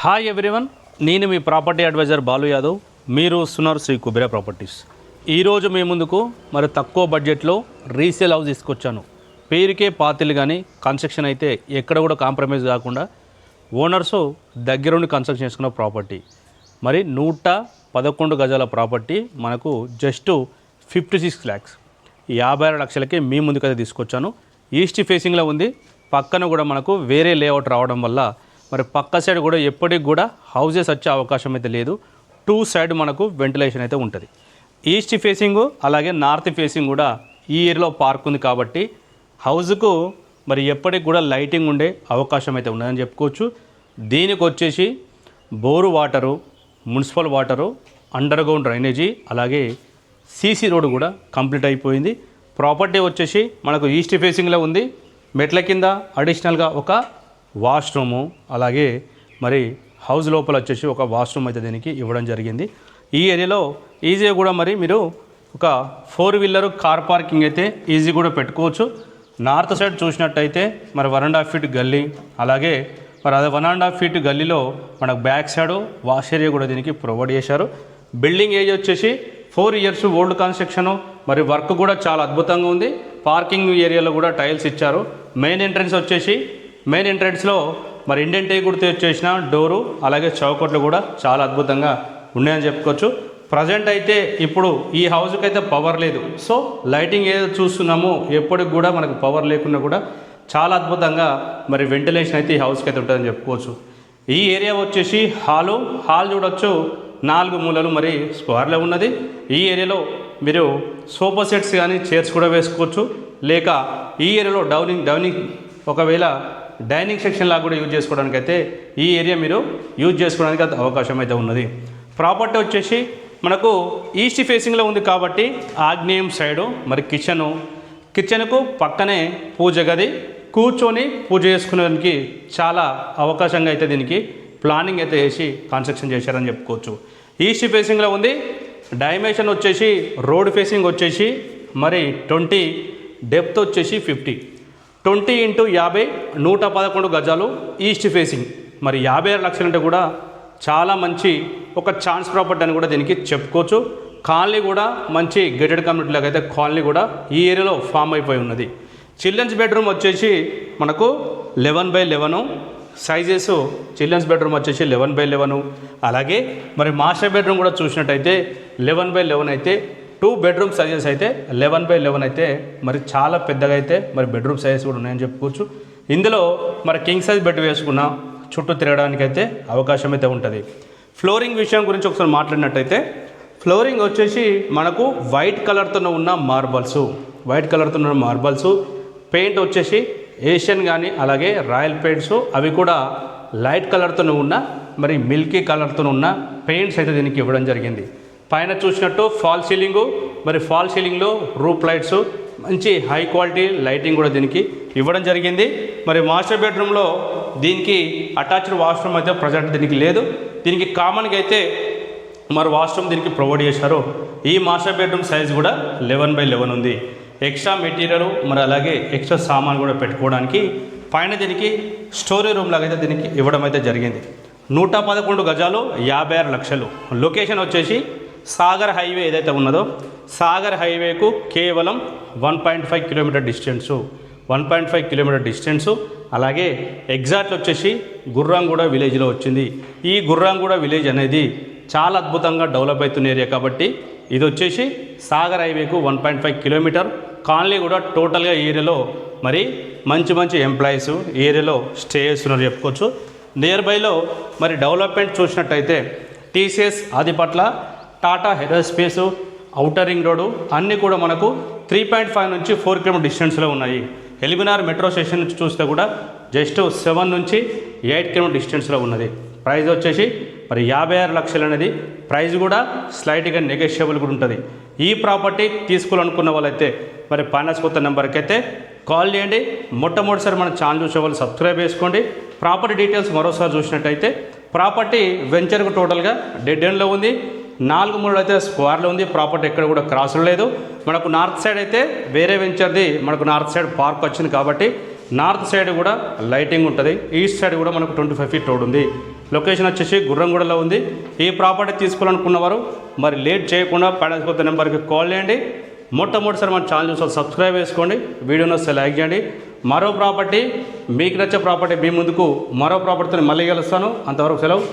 Hi everyone, నేను మీ property advisor Balu Yadav. మీరు సున్నారు Shri Kubera properties. ఈరోజు మీ ముందుకు మరి తక్కువ బడ్జెట్లో రీసేల్ హౌస్ తీసుకొచ్చాను. పేరుకే పాతిల్లు కానీ కన్స్ట్రక్షన్ అయితే ఎక్కడ కూడా కాంప్రమైజ్ కాకుండా ఓనర్స్ దగ్గరుండి కన్స్ట్రక్షన్ చేసుకున్న ప్రాపర్టీ. మరి 111 గజాల ప్రాపర్టీ మనకు జస్ట్ 56 lakhs 56 లక్షలకే మీ ముందుకైతే తీసుకొచ్చాను. ఈస్ట్ ఫేసింగ్లో ఉంది. పక్కన కూడా మనకు వేరే లేఅవుట్ రావడం వల్ల మరి పక్క సైడ్ కూడా ఎప్పటికి కూడా హౌజెస్ వచ్చే అవకాశం అయితే లేదు. 2 సైడ్ మనకు వెంటిలేషన్ అయితే ఉంటుంది. ఈస్ట్ ఫేసింగ్ అలాగే నార్త్ ఫేసింగ్ కూడా ఈ ఏరియాలో పార్క్ ఉంది కాబట్టి హౌస్కు మరి ఎప్పటికి కూడా లైటింగ్ ఉండే అవకాశం అయితే ఉండదని చెప్పుకోవచ్చు. దీనికి వచ్చేసి bore water, municipal water, under ground drainage అలాగే సీసీ రోడ్ కూడా కంప్లీట్ అయిపోయింది. ప్రాపర్టీ వచ్చేసి మనకు ఈస్ట్ ఫేసింగ్లో ఉంది. మెట్ల కింద అడిషనల్గా ఒక వాష్రూము అలాగే మరి హౌస్ లోపల వచ్చేసి ఒక వాష్రూమ్ అయితే దీనికి ఇవ్వడం జరిగింది. ఈ ఏరియాలో ఈజీగా కూడా మరి మీరు ఒక 4 వీలర్ కార్ పార్కింగ్ అయితే ఈజీ కూడా పెట్టుకోవచ్చు. నార్త్ సైడ్ చూసినట్టయితే మరి 1.5 feet గల్లీ అలాగే మరి అదే 1.5 feet గల్లీలో మనకు బ్యాక్ సైడ్ వాష్ ఏరియా కూడా దీనికి ప్రొవైడ్ చేశారు. బిల్డింగ్ ఏజ్ వచ్చేసి 4 years ఓల్డ్ కన్స్ట్రక్షను. మరి వర్క్ కూడా చాలా అద్భుతంగా ఉంది. పార్కింగ్ ఏరియాలో కూడా టైల్స్ ఇచ్చారు. మెయిన్ ఎంట్రన్స్లో మరి ఇండియన్ టేక్ గుర్తు వచ్చేసిన డోరు అలాగే చౌకట్లు కూడా చాలా అద్భుతంగా ఉన్నాయని చెప్పుకోవచ్చు. ప్రజెంట్ అయితే ఇప్పుడు ఈ హౌస్కి అయితే పవర్ లేదు. సో లైటింగ్ ఏదో చూస్తున్నామో ఎప్పటికి కూడా మనకు పవర్ లేకుండా కూడా చాలా అద్భుతంగా మరి వెంటిలేషన్ అయితే ఈ హౌస్కి అయితే ఉంటుందని చెప్పుకోవచ్చు. ఈ ఏరియా వచ్చేసి హాల్ చూడొచ్చు. 4 మూలలు మరి స్క్వేర్లో ఉన్నది. ఈ ఏరియాలో మీరు సోఫా సెట్స్ కానీ చైర్స్ కూడా వేసుకోవచ్చు. లేక ఈ ఏరియాలో డౌనింగ్ ఒకవేళ డైనింగ్ సెక్షన్ లాగా కూడా యూజ్ చేసుకోవడానికి అయితే ఈ ఏరియా మీరు యూజ్ చేసుకోవడానికి అవకాశం అయితే ఉన్నది. ప్రాపర్టీ వచ్చేసి మనకు ఈస్ట్ ఫేసింగ్లో ఉంది కాబట్టి ఆగ్నేయం సైడు మరి కిచెన్కు పక్కనే పూజ గది, కూర్చొని పూజ చేసుకునేదానికి చాలా అవకాశంగా అయితే దీనికి ప్లానింగ్ అయితే వేసి కన్స్ట్రక్షన్ చేశారని చెప్పుకోవచ్చు. ఈస్ట్ ఫేసింగ్లో ఉంది. డైమెన్షన్ వచ్చేసి రోడ్ ఫేసింగ్ వచ్చేసి మరి 20, డెప్త్ వచ్చేసి 50, 20 x 50 111 గజాలు ఈస్ట్ ఫేసింగ్. మరి 56 లక్షలు అంటే కూడా చాలా మంచి ఒక ఛాన్స్ ప్రాపర్టీ అని కూడా దీనికి చెప్పుకోవచ్చు. కాలనీ కూడా మంచి గేటెడ్ కమ్యూనిటీ లాగా అయితే కాలనీ కూడా ఈ ఏరియాలో ఫామ్ అయిపోయి ఉన్నది. చిల్డ్రన్స్ బెడ్రూమ్ వచ్చేసి మనకు 11x11 సైజెస్. చిల్డ్రన్స్ బెడ్రూమ్ వచ్చేసి 11x11. అలాగే మరి మాస్టర్ బెడ్రూమ్ కూడా చూసినట్టయితే 11x11 అయితే 2 బెడ్రూమ్ సైజెస్ అయితే 11x11 అయితే మరి చాలా పెద్దగా అయితే మరి బెడ్రూమ్ సైజెస్ కూడా ఉన్నాయని చెప్పుకోవచ్చు. ఇందులో మరి కింగ్ సైజ్ బెడ్ వేసుకున్న చుట్టూ తిరగడానికి అయితే అవకాశం అయితే ఉంటుంది. ఫ్లోరింగ్ విషయం గురించి ఒకసారి మాట్లాడినట్టయితే ఫ్లోరింగ్ వచ్చేసి మనకు వైట్ కలర్తో ఉన్న మార్బల్స్, పెయింట్ వచ్చేసి ఏషియన్ కానీ అలాగే రాయల్ పెయింట్స్ అవి కూడా లైట్ కలర్తో ఉన్న మరి మిల్కీ కలర్తో ఉన్న పెయింట్స్ అయితే దీనికి ఇవ్వడం జరిగింది. పైన చూసినట్టు ఫాల్ సీలింగ్లో రూప్ లైట్స్ మంచి హై క్వాలిటీ లైటింగ్ కూడా దీనికి ఇవ్వడం జరిగింది. మరి మాస్టర్ బెడ్రూమ్లో దీనికి అటాచ్డ్ వాష్రూమ్ అయితే ప్రజెంట్ దీనికి లేదు. దీనికి కామన్గా అయితే మరి వాష్రూమ్ దీనికి ప్రొవైడ్ చేశారు. ఈ మాస్టర్ బెడ్రూమ్ సైజ్ కూడా 11x11 ఉంది. ఎక్స్ట్రా మెటీరియల్ మరి అలాగే ఎక్స్ట్రా సామాన్ కూడా పెట్టుకోవడానికి పైన దీనికి స్టోరీ రూమ్ లాగా అయితే దీనికి ఇవ్వడం అయితే జరిగింది. 111 గజాలు 56 లక్షలు. లొకేషన్ వచ్చేసి సాగర్ హైవే ఏదైతే ఉన్నదో సాగర్ హైవేకు కేవలం 1.5 కిలోమీటర్ డిస్టెన్సు. అలాగే ఎగ్జాక్ట్ వచ్చేసి గుర్రాంగూడ విలేజ్లో వచ్చింది. ఈ గుర్రాంగూడ విలేజ్ అనేది చాలా అద్భుతంగా డెవలప్ అవుతున్న ఏరియా కాబట్టి ఇది వచ్చేసి సాగర్ హైవేకు 1.5 కిలోమీటర్. కాలనీ కూడా టోటల్గా ఈ ఏరియాలో మరి మంచి ఎంప్లాయీస్ ఈ ఏరియాలో స్టే చేస్తున్నారు చెప్పుకోవచ్చు. నియర్ బైలో మరి డెవలప్మెంట్ చూసినట్టయితే TCS Adibatla, Tata aerospace, outer ring road అన్నీ కూడా మనకు 3.5 నుంచి 4 కిలోమీటర్ డిస్టెన్స్లో ఉన్నాయి. ఎల్బినార్ మెట్రో స్టేషన్ నుంచి చూస్తే కూడా జస్ట్ 7 నుంచి 8 కిలోమీటర్ డిస్టెన్స్లో ఉన్నది. ప్రైస్ వచ్చేసి మరి 56 లక్షలు అనేది ప్రైస్ కూడా స్లైట్గా నెగోషియబుల్ కూడా ఉంటుంది. ఈ ప్రాపర్టీ తీసుకోవాలనుకున్న వాళ్ళైతే మరి ఫైనాన్స్ కొత్త నెంబర్కి అయితే కాల్ చేయండి. మొట్టమొదటిసారి మన ఛానల్ చూసే వాళ్ళు సబ్స్క్రైబ్ చేసుకోండి. ప్రాపర్టీ డీటెయిల్స్ మరోసారి చూసినట్టయితే ప్రాపర్టీ వెంచర్కు టోటల్గా డెడ్ ఎండ్లో ఉంది. 4 మూలలు అయితే స్క్వేర్లో ఉంది. ప్రాపర్టీ ఎక్కడ కూడా క్రాసులు లేదు. మనకు నార్త్ సైడ్ అయితే వేరే వెంచర్ది మనకు నార్త్ సైడ్ పార్క్ వచ్చింది కాబట్టి నార్త్ సైడ్ కూడా లైటింగ్ ఉంటుంది, ఈస్ట్ సైడ్ కూడా మనకు 25 ఫీట్ రోడ్ ఉంది. లొకేషన్ వచ్చేసి గుర్రంగూడలో ఉంది. ఈ ప్రాపర్టీ తీసుకోవాలనుకున్నవారు మరి లేట్ చేయకుండా పడకపోతే నెంబర్కి కాల్ చేయండి. మొట్టమొదటిసారి మన ఛానల్ చూసి సబ్స్క్రైబ్ చేసుకోండి, వీడియోని వస్తే లైక్ చేయండి. మరో ప్రాపర్టీ మీకు నచ్చే ప్రాపర్టీ మీ ముందుకు మరో ప్రాపర్టీతో మళ్ళీ కలుస్తాను. అంతవరకు సెలవు.